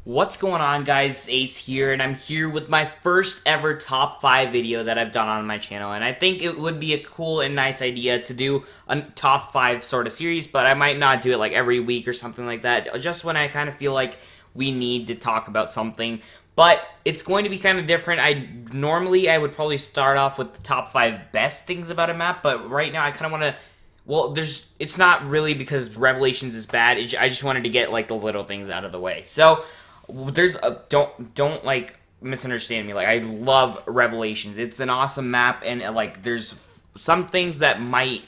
What's going on, guys? Ace here, and I'm here with my first ever top 5 video that I've done on my channel, and I think it would be a cool and nice idea to do a top 5 sort of series, but I might not do it like every week or something like that, just when I kind of feel like we need to talk about something. But it's going to be kind of different. I would probably start off with the top 5 best things about a map, but right now I kind of want to it's not really because Revelations is bad. I just wanted to get like the little things out of the way. So don't like misunderstand me. Like, I love Revelations. It's an awesome map, and like there's some things that might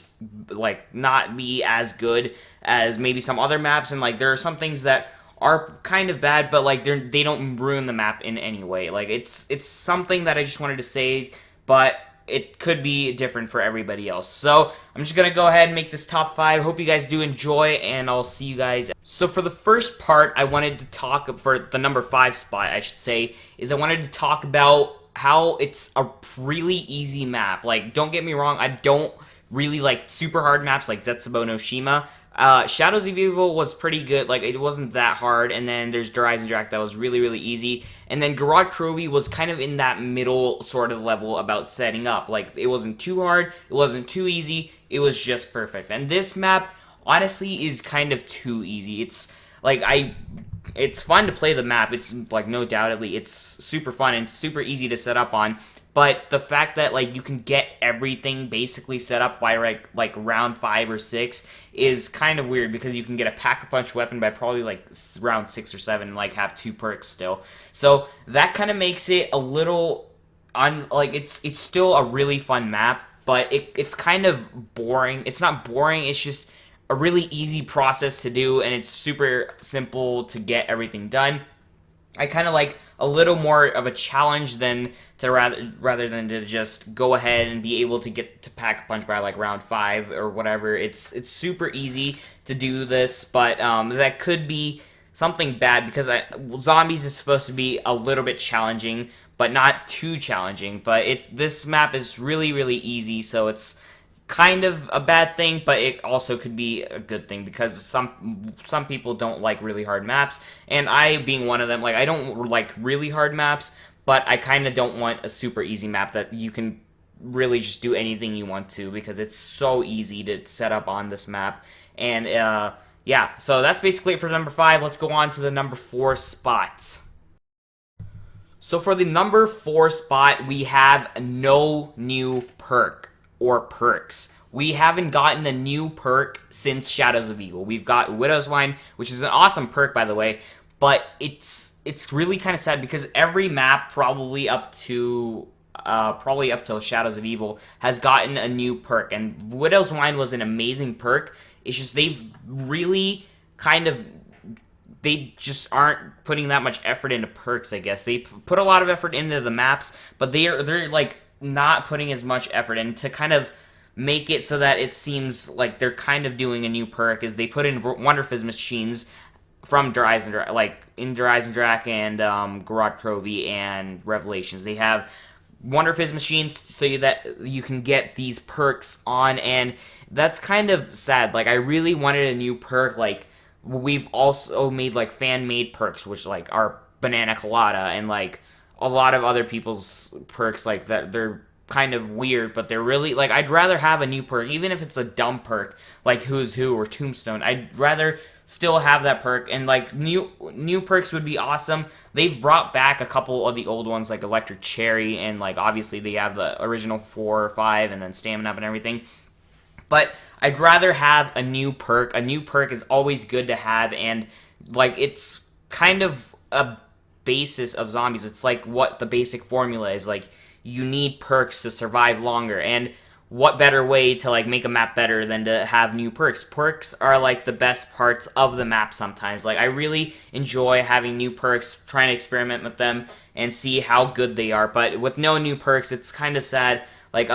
like not be as good as maybe some other maps, and like there are some things that are kind of bad, but like they don't ruin the map in any way. Like it's something that I just wanted to say, but it could be different for everybody else. So I'm just gonna go ahead and make this top 5. Hope you guys do enjoy, and I'll see you guys. So for the first part, I wanted to talk, for the number 5 spot, I should say, is I wanted to talk about how it's a really easy map. Like, don't get me wrong, I don't really like super hard maps like Zetsubo no Shima. Shadows of Evil was pretty good, like it wasn't that hard, and then there's RayZ that was really, really easy, and then Garage Krovi was kind of in that middle sort of level about setting up. Like, it wasn't too hard, it wasn't too easy, it was just perfect. And this map, honestly, is kind of too easy. It's like, it's fun to play the map, it's like, no doubtedly, it's super fun and super easy to set up on, but the fact that like you can get everything basically set up by like round 5 or 6 is kind of weird, because you can get a pack-a-punch weapon by probably like round 6 or 7 and like have 2 perks still. So that kind of makes it a little it's still a really fun map, but it's kind of boring. It's not boring, it's just a really easy process to do, and it's super simple to get everything done. I kind of like a little more of a challenge than to rather than to just go ahead and be able to get to pack a punch by like round 5 or whatever. It's super easy to do this, but that could be something bad, because zombies is supposed to be a little bit challenging, but not too challenging. But this map is really, really easy, so it's kind of a bad thing, but it also could be a good thing, because some people don't like really hard maps, and I being one of them. Like, I don't like really hard maps, but I kind of don't want a super easy map that you can really just do anything you want to, because it's so easy to set up on this map. And yeah, so that's basically it for number 5. Let's go on to the number 4 spot. So for the number 4 spot, we have no new perk or perks. We haven't gotten a new perk since Shadows of Evil. We've got Widow's Wine, which is an awesome perk, by the way, but it's really kind of sad, because every map probably up to Shadows of Evil has gotten a new perk, and Widow's Wine was an amazing perk. It's just they just aren't putting that much effort into perks, I guess. They put a lot of effort into the maps, but they're like not putting as much effort in to kind of make it so that it seems like they're kind of doing a new perk. Is they put in Wonder Fizz machines from RayZ, like in RayZ and Garage Krovi and Revelations. They have Wonder Fizz machines so that you can get these perks on, and that's kind of sad. Like, I really wanted a new perk. Like, we've also made like fan-made perks, which like are Banana Colada, and like a lot of other people's perks like that. They're kind of weird, but they're really, like, I'd rather have a new perk, even if it's a dumb perk like Who's Who or Tombstone. I'd rather still have that perk, and like new perks would be awesome. They've brought back a couple of the old ones like Electric Cherry, and like obviously they have the original 4 or 5 and then Stamina Up and everything. But I'd rather have a new perk. A new perk is always good to have, and like it's kind of a basis of zombies. It's like what the basic formula is. Like, you need perks to survive longer, and what better way to like make a map better than to have new perks? Perks are like the best parts of the map sometimes. Like, I really enjoy having new perks, trying to experiment with them and see how good they are. But with no new perks, it's kind of sad. Like,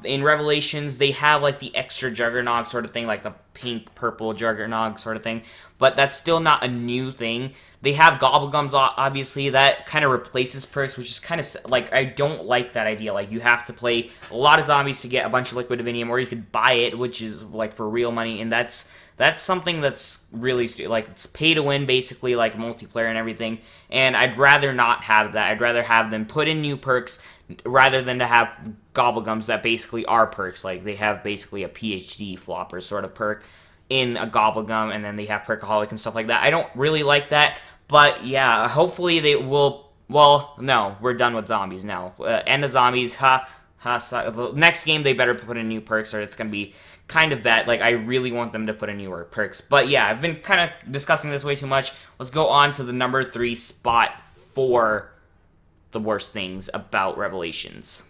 in Revelations, they have like the extra Juggernog sort of thing, like the pink, purple Juggernog sort of thing, but that's still not a new thing. They have Gobblegums, obviously, that kind of replaces perks, which is kind of, like, I don't like that idea. Like, you have to play a lot of zombies to get a bunch of Liquid Divinium, or you could buy it, which is, like, for real money, and that's That's something that's really like, it's pay to win, basically, like multiplayer and everything. And I'd rather not have that. I'd rather have them put in new perks rather than to have gobblegums that basically are perks. Like, they have basically a PhD flopper sort of perk in a gobblegum, and then they have perkaholic and stuff like that. I don't really like that, but yeah, hopefully they will. Well, no, we're done with zombies now. End of zombies, the next game they better put in new perks, or it's gonna be kind of bad. Like, I really want them to put in newer perks. But yeah, I've been kind of discussing this way too much. Let's go on to the number 3 spot for the worst things about Revelations.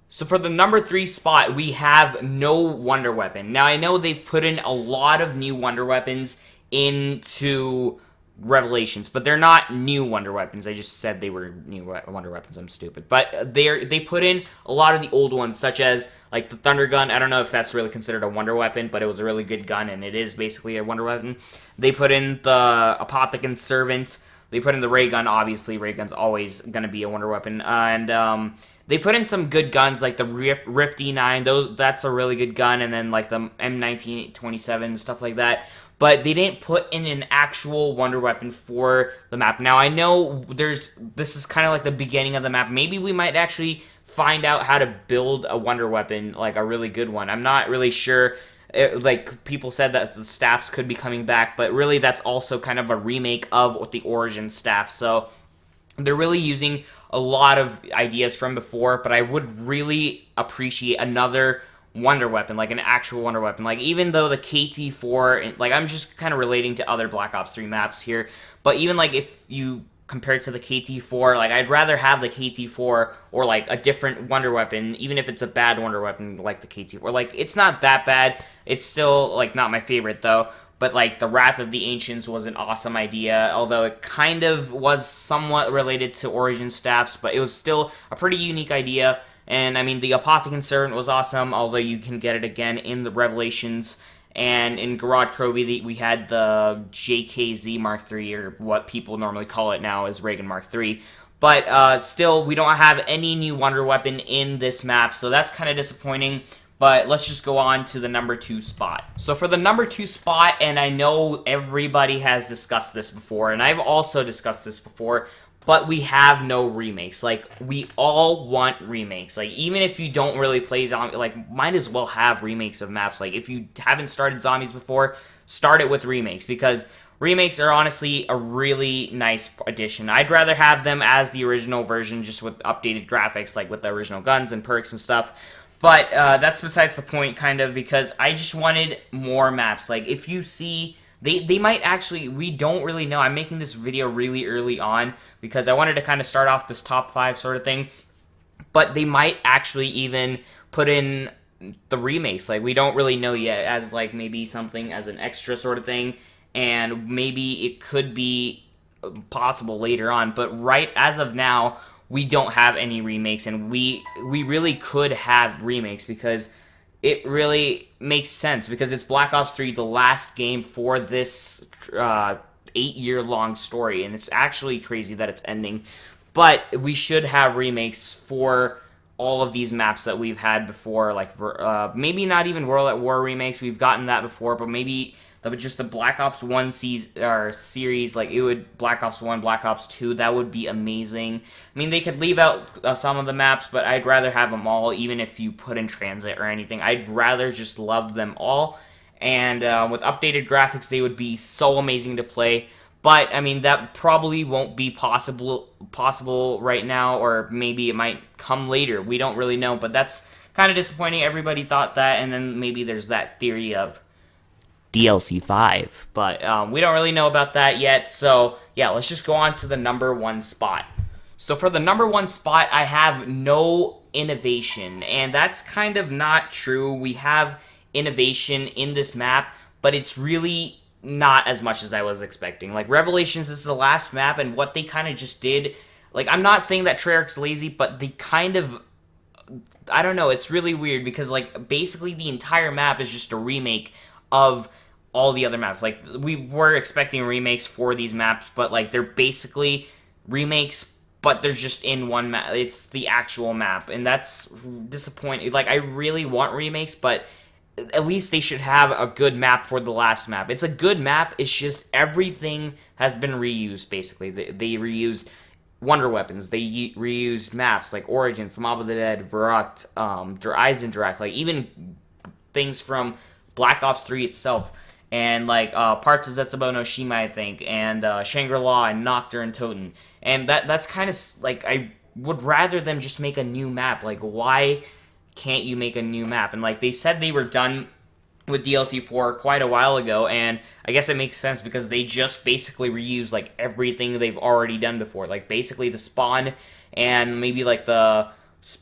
So for the number 3 spot, we have no wonder weapon. Now, I know they've put in a lot of new wonder weapons into Revelations, but they're not new wonder weapons. I just said they were new wonder weapons. I'm stupid. But they put in a lot of the old ones, such as like the thunder gun. I don't know if that's really considered a wonder weapon, but it was a really good gun, and it is basically a wonder weapon. They put in the Apothecant Servant. They put in the ray gun. Obviously, ray gun's always going to be a wonder weapon. And they put in some good guns, like the Rift E9. That's a really good gun. And then like the M1927, stuff like that. But they didn't put in an actual wonder weapon for the map. Now, I know this is kind of like the beginning of the map. Maybe we might actually find out how to build a wonder weapon, like a really good one. I'm not really sure. Like, people said that the staffs could be coming back, but really that's also kind of a remake of the Origin staff. So they're really using a lot of ideas from before, but I would really appreciate another wonder weapon, like an actual wonder weapon. Like, even though the KT4, like, I'm just kind of relating to other Black Ops 3 maps here, but even like if you compare it to the KT4, like, I'd rather have the KT4 or like a different wonder weapon, even if it's a bad wonder weapon like the KT4. Like, it's not that bad. It's still like not my favorite though. But like the Wrath of the Ancients was an awesome idea, although it kind of was somewhat related to Origin staffs, but it was still a pretty unique idea. And I mean, the Apothecant Servant was awesome, although you can get it again in the Revelations. And in Garage Krovi, we had the JKZ Mark III, or what people normally call it now is Reagan Mark III. But still, we don't have any new wonder weapon in this map, so that's kind of disappointing. But let's just go on to the number 2 spot. So for the number 2 spot, and I know everybody has discussed this before, and I've also discussed this before, but we have no remakes. Like, we all want remakes. Like, even if you don't really play zombie, like, might as well have remakes of maps. Like, if you haven't started zombies before, start it with remakes, because remakes are honestly a really nice addition. I'd rather have them as the original version, just with updated graphics, like with the original guns and perks and stuff. But that's besides the point, kind of, because I just wanted more maps. Like, if you see, they might actually, we don't really know. I'm making this video really early on because I wanted to kind of start off this top 5 sort of thing. But they might actually even put in the remakes. Like, we don't really know yet, as like maybe something as an extra sort of thing. And maybe it could be possible later on. But right as of now, we don't have any remakes, and we really could have remakes because it really makes sense, because it's Black Ops 3, the last game for this 8-year-long story, and it's actually crazy that it's ending. But we should have remakes for all of these maps that we've had before, like maybe not even World at War remakes. We've gotten that before, but maybe just the Black Ops 1 series, like it would Black Ops 1, Black Ops 2, that would be amazing. I mean, they could leave out some of the maps, but I'd rather have them all, even if you put in transit or anything. I'd rather just love them all, and with updated graphics, they would be so amazing to play. But, I mean, that probably won't be possible right now, or maybe it might come later. We don't really know, but that's kind of disappointing. Everybody thought that, and then maybe there's that theory of DLC 5, but we don't really know about that yet. So yeah, let's just go on to the number 1 spot. So for the number 1 spot, I have no innovation, and that's kind of not true. We have innovation in this map, but it's really not as much as I was expecting. Like, Revelations is the last map, and what they kind of just did, like, I'm not saying that Treyarch's lazy, but they kind of, I don't know, it's really weird, because like basically the entire map is just a remake of all the other maps. Like, we were expecting remakes for these maps, but like they're basically remakes, but they're just in one map. It's the actual map, and that's disappointing. Like, I really want remakes, but at least they should have a good map for the last map. It's a good map, it's just everything has been reused, basically. They reused Wonder Weapons, they reused maps like Origins, Mob of the Dead, Verrückt, RayZ Direct, like even things from Black Ops 3 itself, and like parts of Zetsubo no Shima, I think, and Shangri-La and Nocturne Toten. And that's kind of like, I would rather them just make a new map. Like, why can't you make a new map? And like they said they were done with DLC 4 quite a while ago, and I guess it makes sense because they just basically reuse like everything they've already done before. Like basically the spawn and maybe like the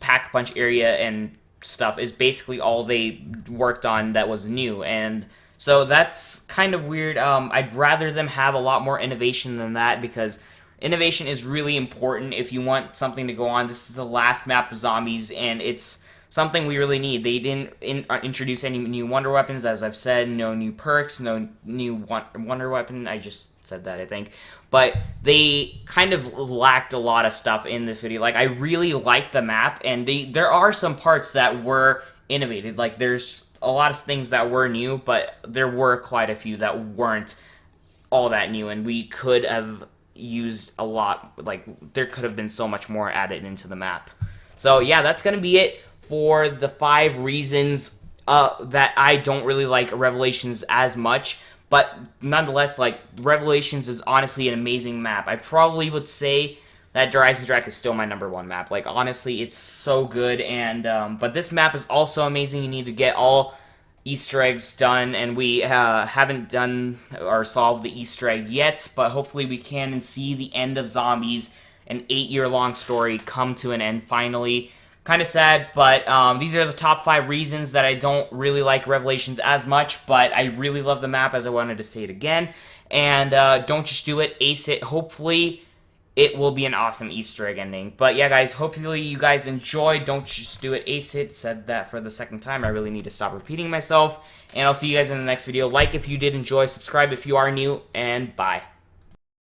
pack punch area and stuff is basically all they worked on that was new. And so that's kind of weird. I'd rather them have a lot more innovation than that, because innovation is really important if you want something to go on. This is the last map of zombies, and it's something we really need. They didn't introduce any new Wonder Weapons, as I've said, no new perks, no new Wonder Weapon. I just said that, I think. But they kind of lacked a lot of stuff in this video. Like, I really liked the map, and there are some parts that were innovated. Like, there's a lot of things that were new, but there were quite a few that weren't all that new, and we could have used a lot. Like, there could have been so much more added into the map. So, yeah, that's going to be it for the 5 reasons that I don't really like Revelations as much. But nonetheless, like, Revelations is honestly an amazing map. I probably would say that RayZ Direct is still my #1 map. Like, honestly, it's so good. And but this map is also amazing. You need to get all Easter eggs done, and we haven't done or solved the Easter egg yet, but hopefully we can, and see the end of Zombies, an 8-year-long story, come to an end finally. Kind of sad, but these are the top 5 reasons that I don't really like Revelations as much, but I really love the map, as I wanted to say it again. And don't just do it, ace it. Hopefully it will be an awesome Easter egg ending. But yeah, guys, hopefully you guys enjoyed. Don't just do it, ace it. Said that for the 2nd time. I really need to stop repeating myself. And I'll see you guys in the next video. Like if you did enjoy, subscribe if you are new, and bye.